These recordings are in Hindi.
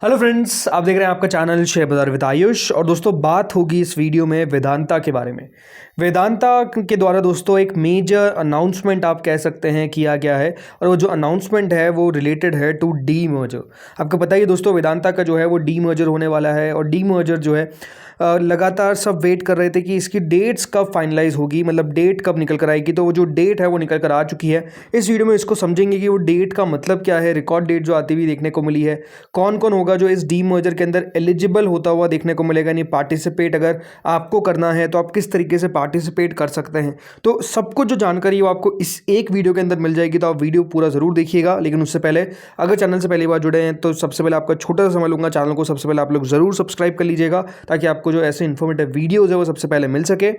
हेलो फ्रेंड्स, आप देख रहे हैं आपका चैनल शेयर बाजार विद आयुष। और दोस्तों, बात होगी इस वीडियो में वेदांता के बारे में। वेदांता के द्वारा दोस्तों एक मेजर अनाउंसमेंट आप कह सकते हैं किया गया है, और वो जो अनाउंसमेंट है वो रिलेटेड है टू डी मर्जर। आपको पता ही है दोस्तों, वेदांता का जो है वो डी मर्जर होने वाला है। और डी मर्जर जो है लगातार सब वेट कर रहे थे कि इसकी डेट्स कब फाइनलाइज होगी, मतलब डेट कब निकल कर आएगी। तो वो जो डेट है वो निकल कर आ चुकी है। इस वीडियो में इसको समझेंगे कि वो डेट का मतलब क्या है, रिकॉर्ड डेट जो आती हुई देखने को मिली है, कौन कौन होगा जो इस डी मर्जर के अंदर एलिजिबल होता हुआ देखने को मिलेगा। यानी पार्टिसिपेट अगर आपको करना है तो आप किस तरीके से पार्टिसिपेट कर सकते हैं। तो सब कुछ जो जानकारी है वो आपको इस एक वीडियो के अंदर मिल जाएगी। तो आप वीडियो पूरा ज़रूर देखिएगा। लेकिन उससे पहले अगर चैनल से पहली बार जुड़े हैं तो सबसे पहले आपका छोटा सा समय लूँगा, चैनल को सबसे पहले आप लोग ज़रूर सब्सक्राइब कर लीजिएगा, ताकि आपको जो ऐसे इन्फॉर्मेटिव वीडियोज़ है वो सबसे पहले मिल सके।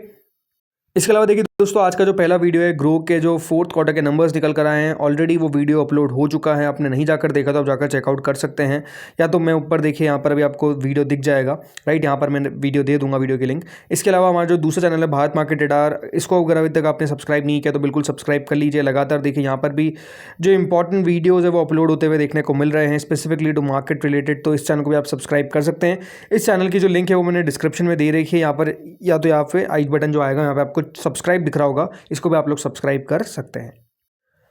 इसके अलावा देखिए दोस्तों, आज का जो पहला वीडियो है, ग्रो के जो फोर्थ क्वार्टर के नंबर्स निकल कर आए हैं। ऑलरेडी वो वीडियो अपलोड हो चुका है, आपने नहीं जाकर देखा तो आप जाकर चेकआउट कर सकते हैं। या तो मैं ऊपर देखिए, यहाँ पर अभी आपको वीडियो दिख जाएगा, राइट। यहाँ पर मैंने वीडियो दे दूंगा, वीडियो की लिंक। इसके अलावा हमारा जो दूसरा चैनल है भारत मार्केट रडार, इसको अगर अभी तक आपने सब्सक्राइब नहीं किया तो बिल्कुल सब्सक्राइब कर लीजिए। लगातार देखिए, यहाँ पर भी जो इंपॉर्टेंट वीडियोज़ है वो अपलोड होते हुए देखने को मिल रहे हैं, स्पेसिफिकली टू मार्केट रिलेटेड। तो इस चैनल को भी आप सब्सक्राइब कर सकते हैं। इस चैनल की जो लिंक है वो मैंने डिस्क्रिप्शन में दे रखी है। यहाँ पर या तो यहाँ पे आई बटन जो आएगा, यहाँ पे आपको सब्सक्राइब दिख रहा होगा, इसको भी आप लोग सब्सक्राइब कर सकते हैं।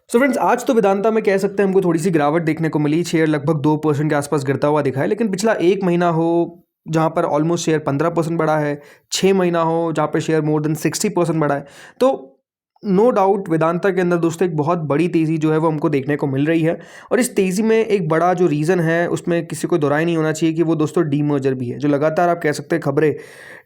सो फ्रेंड्स, आज तो वेदांता में कह सकते हैं हमको थोड़ी सी गिरावट देखने को मिली। शेयर लगभग 2% के आसपास गिरता हुआ दिखा है। लेकिन पिछला एक महीना हो जहाँ पर ऑलमोस्ट शेयर 15% बढ़ा है, 6 महीना हो जहाँ पे शेयर मोर देन 60% बढ़ा है, तो नो डाउट वेदांता के अंदर दोस्तों एक बहुत बड़ी तेज़ी जो है वो हमको देखने को मिल रही है। और इस तेज़ी में एक बड़ा जो रीज़न है उसमें किसी को दोहराई नहीं होना चाहिए कि वो दोस्तों डी मर्जर भी है। जो लगातार आप कह सकते हैं खबरें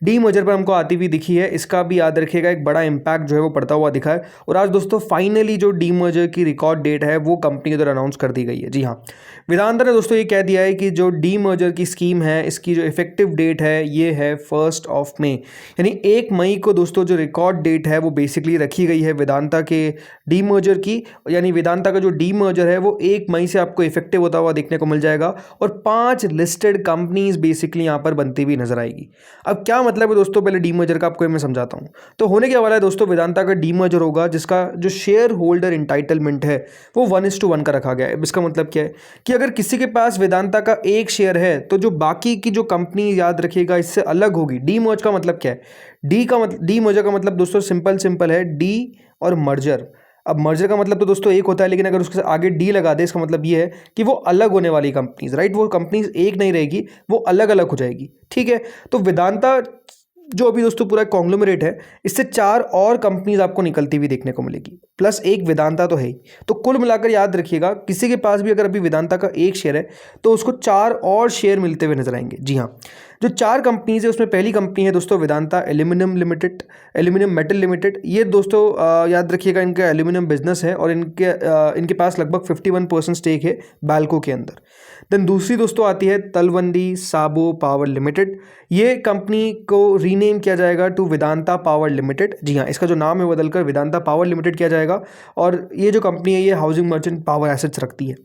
डी मर्जर पर हमको आती हुई दिखी है, इसका भी याद रखिएगा एक बड़ा इंपैक्ट जो है वो पड़ता हुआ दिखा है। और आज दोस्तों फाइनली जो डी मर्जर की रिकॉर्ड डेट है वो कंपनी के द्वारा अनाउंस कर दी गई है। जी हाँ, वेदांता ने दोस्तों ये कह दिया है कि जो डी मर्जर की स्कीम है, इसकी जो इफेक्टिव डेट है ये है 1 मई। यानी 1 मई को दोस्तों जो रिकॉर्ड डेट है वो बेसिकली रखी गई है वेदांता के डी मर्जर की। यानी वेदांता का जो डी मर्जर है वो 1 मई से आपको इफेक्टिव होता हुआ देखने को मिल जाएगा। और 5 लिस्टेड कंपनीज बेसिकली यहाँ पर बनती हुई नजर आएगी। अब क्या मतलब है दोस्तों, पहले डी मर्जर का आपको मैं समझाता हूँ। तो होने क्या वाला है दोस्तों, वेदांता का डी मर्जर होगा जिसका जो शेयर होल्डर इंटाइटलमेंट है वो 1:1 का रखा गया है। इसका मतलब क्या है कि अगर किसी के पास वेदांता का एक शेयर है तो जो बाकी की जो कंपनी, याद रखिएगा, इससे अलग होगी। डी मर्ज का मतलब क्या है, डी मर्जर का मतलब दोस्तों सिंपल है, डी और मर्जर। अब मर्जर का मतलब तो दोस्तों एक होता है, लेकिन अगर उसके आगे डी लगा दे इसका मतलब ये है कि वो अलग होने वाली कंपनीज, राइट। वो कंपनीज एक नहीं रहेगी, वो अलग अलग हो जाएगी, ठीक है। तो वेदांता जो अभी दोस्तों पूरा कॉन्ग्लोमरेट है, इससे 4 और कंपनीज आपको निकलती हुई देखने को मिलेगी, प्लस एक वेदांता तो है ही। तो कुल मिलाकर याद रखिएगा, किसी के पास भी अगर अभी वेदांता का एक शेयर है तो उसको 4 और शेयर मिलते हुए नजर आएंगे। जी हाँ, जो 4 कंपनीज है उसमें पहली कंपनी है दोस्तों Vedanta aluminium limited, aluminium metal limited. ये दोस्तों याद रखिएगा इनका एल्यूमिनियम बिजनेस है और इनके पास लगभग 51% स्टेक है बैल्को के अंदर। देन दूसरी दोस्तों आती है तलवंडी साबो पावर लिमिटेड। ये कंपनी को रीनेम किया जाएगा टू वेदांता पावर लिमिटेड। जी हाँ, इसका जो नाम है बदलकर वेदांता पावर लिमिटेड किया जाएगा। और ये जो कंपनी है ये हाउसिंग मर्चेंट पावर एसेट्स रखती है।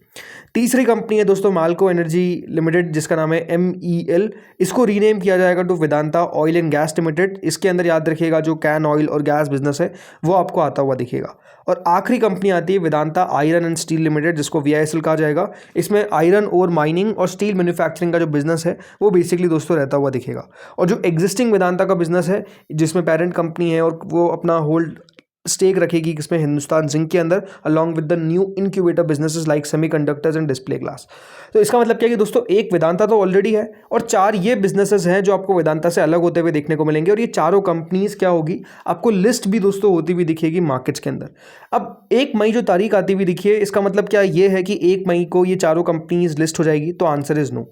तीसरी कंपनी है दोस्तों माल्को एनर्जी लिमिटेड, जिसका नाम है MEL। इसको रीनेम किया जाएगा to Vedanta oil and gas limited. इसके अंदर याद रखिएगा जो कैन ऑयल और गैस बिजनेस है वो आपको आता हुआ दिखेगा। और आखिरी कंपनी आती है Vedanta iron and steel limited, जिसको VISL कहा जाएगा। इसमें आयरन और माइनिंग और स्टील मैन्युफैक्चरिंग का जो बिजनेस है वो बेसिकली दोस्तों रहता हुआ दिखेगा। और जो एग्जिस्टिंग वेदांता का बिजनेस है, जिसमें पेरेंट कंपनी है और वो अपना होल्ड स्टेक रखेगी किसमें, हिंदुस्तान जिंक के अंदर, along with the new incubator businesses like semiconductors and display glass. तो इसका मतलब क्या है कि दोस्तों एक वेदांता तो ऑलरेडी है और 4 ये बिजनेसेस हैं जो आपको वेदांता से अलग होते हुए देखने को मिलेंगे। और ये चारों कंपनीज क्या होगी, आपको लिस्ट भी दोस्तों होती हुई दिखेगी मार्केट्स के अंदर। अब 1 मई जो तारीख आती हुई दिखी है, इसका मतलब क्या ये है कि 1 मई को ये चारों कंपनीज लिस्ट हो जाएगी? तो आंसर इज नो।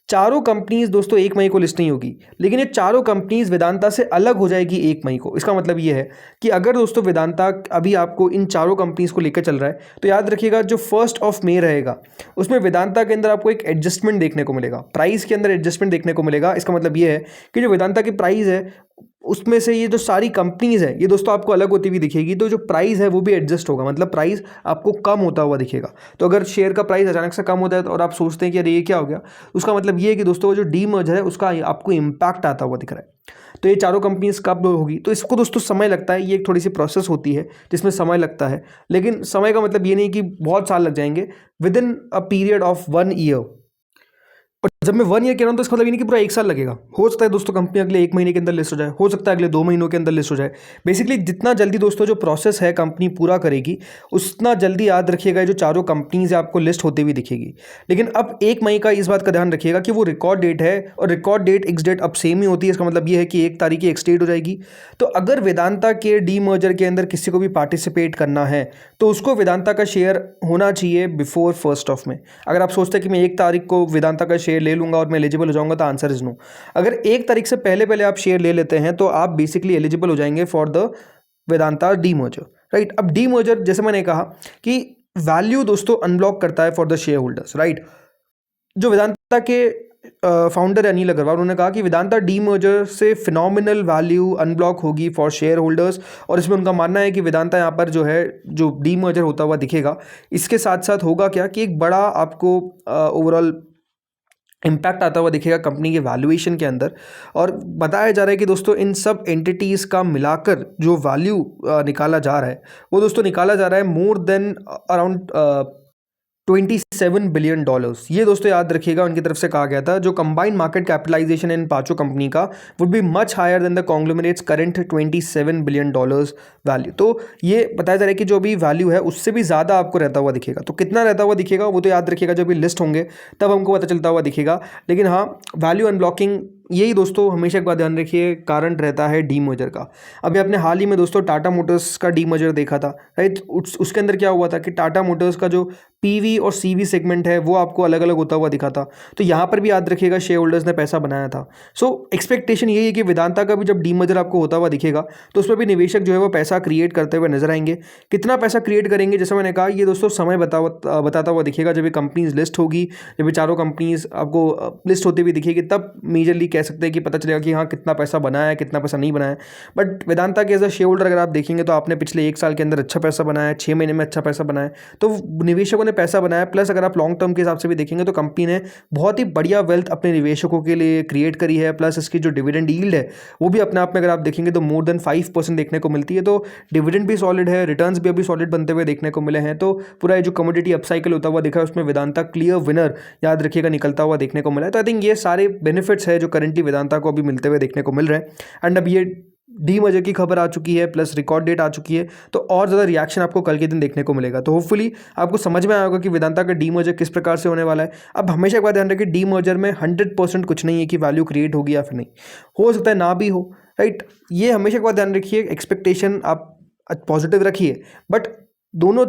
चारों कंपनीज दोस्तों 1 मई को लिस्ट नहीं होगी, लेकिन ये चारों कंपनीज वेदांता से अलग हो जाएगी 1 मई को। इसका मतलब ये है कि अगर दोस्तों वेदांता अभी आपको इन चारों कंपनीज को लेकर चल रहा है तो याद रखिएगा जो 1 मई रहेगा उसमें वेदांता के अंदर आपको एक एडजस्टमेंट देखने को मिलेगा, प्राइस के अंदर एडजस्टमेंट देखने को मिलेगा। इसका मतलब ये है कि जो वेदांता की प्राइस है उसमें से ये जो सारी कंपनीज है ये दोस्तों आपको अलग होती हुई दिखेगी। तो जो प्राइस है वो भी एडजस्ट होगा, मतलब प्राइस आपको कम होता हुआ दिखेगा। तो अगर शेयर का प्राइस अचानक से कम होता है और आप सोचते हैं कि अरे ये क्या हो गया, उसका मतलब ये है कि दोस्तों वो जो डी मर्जर है उसका आपको इम्पैक्ट आता हुआ दिख रहा है। तो ये चारों कंपनीज कब होगी, तो इसको दोस्तों समय लगता है। ये एक थोड़ी सी प्रोसेस होती है जिसमें समय लगता है, लेकिन समय का मतलब ये नहीं कि बहुत साल लग जाएंगे, with in a period of 1 year. जब मैं 1 ईयर कह रहा हूँ तो इसका मतलब ये नहीं कि पूरा 1 साल लगेगा। हो सकता है दोस्तों कंपनी अगले 1 महीने के अंदर लिस्ट हो जाए, हो सकता है अगले 2 महीनों के अंदर लिस्ट हो जाए। बेसिकली जितना जल्दी दोस्तों जो प्रोसेस है कंपनी पूरा करेगी, उतना जल्दी याद रखिएगा जो चारों कंपनीज है आपको लिस्ट होती हुई दिखेगी। लेकिन अब 1 मई का इस बात का ध्यान रखिएगा कि वो रिकॉर्ड डेट है, और रिकॉर्ड डेट एक्स डेट अब सेम ही होती है। इसका मतलब ये है कि 1 तारीख एक्स डेट हो जाएगी। तो अगर वेदांता के डीमर्जर के अंदर किसी को भी पार्टिसिपेट करना है तो उसको वेदांता का शेयर होना चाहिए बिफोर 1 ऑफ में। अगर आप सोचते हैं कि मैं 1 तारीख को वेदांता का शेयर ले लूंगा और मैं एलिजिबल हो जाऊंगा, तो आंसर इज नो। अगर 1 तारीख से पहले पहले आप शेयर ले लेते हैं तो आप बेसिकली एलिजिबल हो जाएंगे for the Vedanta demerger, right. अब डीमर्जर जैसे मैंने कहा कि वैल्यू दोस्तों अनब्लॉक करता है for the share holders, right. जो वेदांता के फाउंडर अनिल अग्रवाल, उन्होंने कहा कि वेदांता डीमर्जर से फिनोमिनल वैल्यू अनब्लॉक होगी फॉर शेयर होल्डर्स। और इसमें उनका मानना है कि वेदांता यहाँ पर जो है जो डीमर्जर होता हुआ दिखेगा। इसके साथ साथ होगा क्या कि एक बड़ा आपको ओवरऑल इम्पैक्ट आता हुआ दिखेगा कंपनी के वैल्यूएशन के अंदर। और बताया जा रहा है कि दोस्तों इन सब एंटिटीज़ का मिलाकर जो वैल्यू निकाला जा रहा है वो दोस्तों निकाला जा रहा है मोर देन अराउंड $27 बिलियन। ये दोस्तों याद रखिएगा उनकी तरफ से कहा गया था। जो कंबाइंड मार्केट कैपिटलाइजेशन इन पांचों कंपनी का would be much higher than the conglomerates current $27 billion value. तो ये बताया जा रहा है कि जो अभी वैल्यू है उससे भी ज़्यादा आपको रहता हुआ दिखेगा। तो कितना रहता हुआ दिखेगा वो तो याद रखिएगा जब भी लिस्ट होंगे तब हमको पता चलता हुआ दिखेगा। लेकिन हाँ, वैल्यू अनब्लॉकिंग यही दोस्तों हमेशा एक बात ध्यान रखिए कारण रहता है डीमर्जर का। अभी आपने हाल ही में दोस्तों टाटा मोटर्स का डीमर्जर देखा था, राइट। उसके अंदर क्या हुआ था कि टाटा मोटर्स का जो पीवी और सीवी सेगमेंट है वो आपको अलग अलग होता हुआ दिखा था। तो यहाँ पर भी याद रखिएगा शेयर होल्डर्स ने पैसा बनाया था। सो एक्सपेक्टेशन यही है कि वेदांता का भी जब डीमर्जर आपको होता हुआ दिखेगा तो उसमें भी निवेशक जो है वो पैसा क्रिएट करते हुए नजर आएंगे। कितना पैसा क्रिएट करेंगे जैसा मैंने कहा ये दोस्तों समय बताता हुआ दिखेगा। जब ये कंपनीज लिस्ट होगी, जब ये चारों कंपनीज आपको लिस्ट होती हुई दिखेगी, तब मेजरली कह सकते हैं कि पता चलेगा कि हाँ कितना पैसा बनाया है कितना पैसा नहीं बनाया है। बट वेदांता के एज अ शेयर होल्डर अगर आप देखेंगे तो आपने पिछले 1 साल के अंदर अच्छा पैसा बनाया है, 6 महीने में अच्छा पैसा बनाया है, तो निवेशकों ने पैसा बनाया। प्लस अगर आप लॉन्ग टर्म के हिसाब से भी देखेंगे तो कंपनी ने बहुत ही बढ़िया वेल्थ अपने निवेशकों के लिए क्रिएट करी है। प्लस इसकी जो डिविडेंड यील्ड है वो भी अपने आप में अगर आप देखेंगे तो मोर देन 5% देखने को मिलती है। तो डिविडेंड भी सॉलिड है, रिटर्न्स भी अभी सॉलिड बनते हुए देखने को मिले हैं। तो पूरा जो कमोडिटी अपसाइकिल होता हुआ दिखा है उसमें वेदांता क्लियर विनर याद रखिएगा निकलता हुआ देखने को मिला है। तो आई थिंक ये सारे बेनिफिट्स है जो करंटली वेदांता को अभी मिलते हुए देखने को मिल रहे हैं। एंड अब ये डीमर्जर की खबर आ चुकी है, प्लस रिकॉर्ड डेट आ चुकी है, तो और ज़्यादा रिएक्शन आपको कल के दिन देखने को मिलेगा। तो होपफुली आपको समझ में आया होगा कि वेदांता का डीमर्जर किस प्रकार से होने वाला है। अब हमेशा एक बात ध्यान रखिए, डीमर्जर में 100% कुछ नहीं है कि वैल्यू क्रिएट होगी या फिर नहीं, हो सकता है ना भी हो, राइट। ये हमेशा एक बात ध्यान रखिए, एक्सपेक्टेशन आप पॉजिटिव रखिए, बट दोनों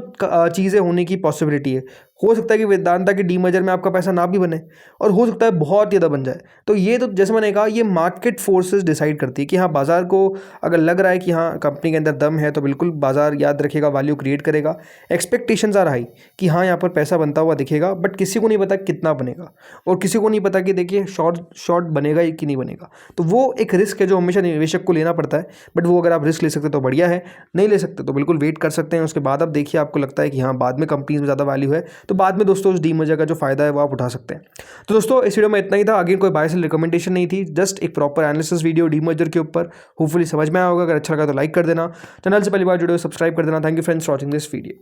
चीज़ें होने की पॉसिबिलिटी है। हो सकता है कि वेदांता के डीमर्जर में आपका पैसा ना भी बने और हो सकता है बहुत ज़्यादा बन जाए। तो ये तो जैसे मैंने कहा ये मार्केट फोर्सेस डिसाइड करती है कि हाँ बाज़ार को अगर लग रहा है कि हाँ कंपनी के अंदर दम है तो बिल्कुल बाज़ार याद रखेगा वैल्यू क्रिएट करेगा। एक्सपेक्टेशंस आर हाई कि हाँ यहाँ पर पैसा बनता हुआ दिखेगा, बट किसी को नहीं पता कितना बनेगा और किसी को नहीं पता कि देखिए शॉर्ट बनेगा कि नहीं बनेगा। तो वो एक रिस्क है जो हमेशा निवेशक को लेना पड़ता है। बट वो अगर आप रिस्क ले सकते तो बढ़िया है, नहीं ले सकते तो बिल्कुल वेट कर सकते हैं। उसके बाद आप देखिए आपको लगता है कि हाँ बाद में कंपनीज में ज़्यादा वैल्यू है तो बाद में दोस्तों उस डीमर्जर का जो फायदा है वो आप उठा सकते हैं। तो दोस्तों इस वीडियो में इतना ही था। आगे कोई बाय सेल रिकमेंडेशन नहीं थी, जस्ट एक प्रॉपर एनालिसिस वीडियो डीमर्जर के ऊपर। होपफुली समझ में आया होगा। अगर अच्छा लगा तो लाइक कर देना, चैनल से पहली बार जुड़े हो सब्सक्राइब कर देना। Thank you friends for watching this video.